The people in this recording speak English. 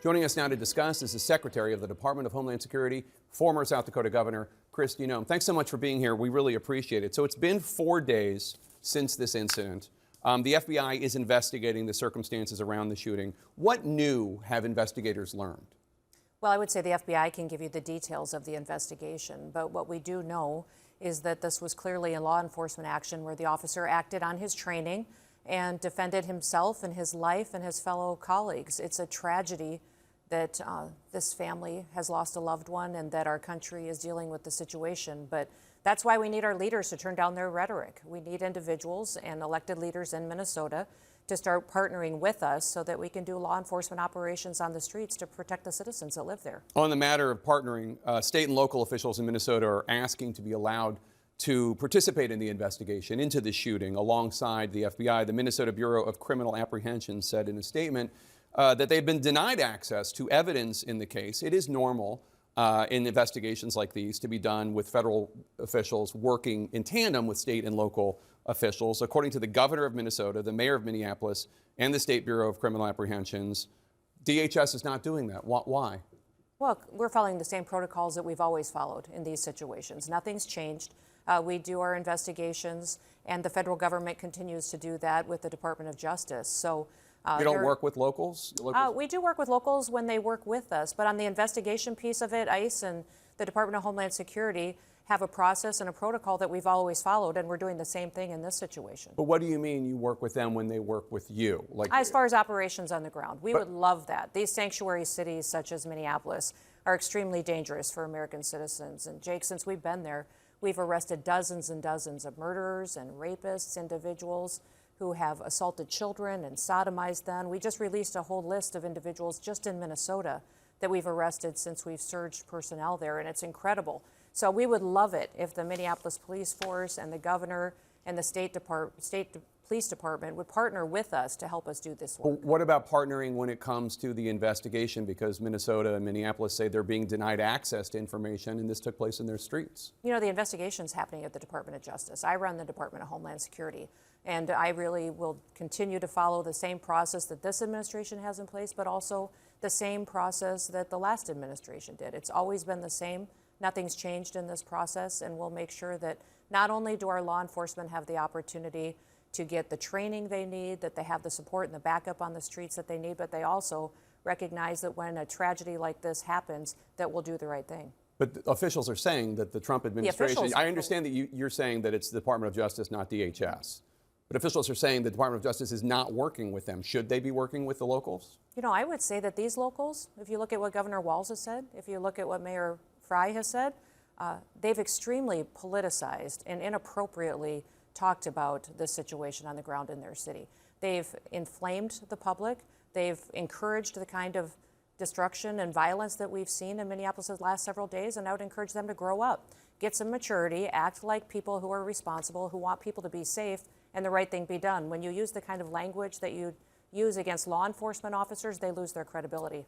Joining us now to discuss is the Secretary of the Department of Homeland Security, former South Dakota Governor Kristi Noem. Thanks so much for being here. We really appreciate it. So it's been 4 days since this incident. The FBI is investigating the circumstances around the shooting. What new have investigators learned? Well, I would say the FBI can give you the details of the investigation, but what we do know is that this was clearly a law enforcement action where the officer acted on his training and defended himself and his life and his fellow colleagues. It's a tragedy that this family has lost a loved one and that our country is dealing with the situation. But that's why we need our leaders to turn down their rhetoric. We need individuals and elected leaders in Minnesota to start partnering with us so that we can do law enforcement operations on the streets to protect the citizens that live there. On the matter of partnering, state and local officials in Minnesota are asking to be allowed to participate in the investigation into the shooting alongside the FBI. The Minnesota Bureau of Criminal Apprehension said in a statement that they've been denied access to evidence in the case. It is normal in investigations like these to be done with federal officials working in tandem with state and local officials. According to the governor of Minnesota, the mayor of Minneapolis, and the State Bureau of Criminal Apprehensions, DHS is not doing that. Why? Well, we're following the same protocols that we've always followed in these situations. Nothing's changed. We do our investigations, and the federal government continues to do that with the Department of Justice. So you don't work with locals? We do work with locals when they work with us, but on the investigation piece of it, ICE and the Department of Homeland Security have a process and a protocol that we've always followed, and we're doing the same thing in this situation. But what do you mean you work with them when they work with you? As far as operations on the ground, we would love that. These sanctuary cities such as Minneapolis are extremely dangerous for American citizens. And Jake, since we've been there, we've arrested dozens and dozens of murderers and rapists, individuals who have assaulted children and sodomized them. We just released a whole list of individuals just in Minnesota that we've arrested since we've surged personnel there, and it's incredible. So we would love it if the Minneapolis Police Force and the governor and the state police department would partner with us to help us do this work. What about partnering when it comes to the investigation? Because Minnesota and Minneapolis say they're being denied access to information, and this took place in their streets. You know, the investigation's happening at the Department of Justice. I run the Department of Homeland Security, and I really will continue to follow the same process that this administration has in place, but also the same process that the last administration did. It's always been the same. Nothing's changed in this process, and we'll make sure that not only do our law enforcement have the opportunity to get the training they need, that they have the support and the backup on the streets that they need, but they also recognize that when a tragedy like this happens, that we'll do the right thing. But officials are saying that the Trump administration, I understand that you're saying that it's the Department of Justice, not DHS. But officials are saying the Department of Justice is not working with them. Should they be working with the locals? You know, I would say that these locals, if you look at what Governor Walz has said, if you look at what Mayor Frey has said, they've extremely politicized and inappropriately talked about this situation on the ground in their city. They've inflamed the public. They've encouraged the kind of destruction and violence that we've seen in Minneapolis the last several days, and I would encourage them to grow up, get some maturity, act like people who are responsible, who want people to be safe, and the right thing be done. When you use the kind of language that you use against law enforcement officers, they lose their credibility.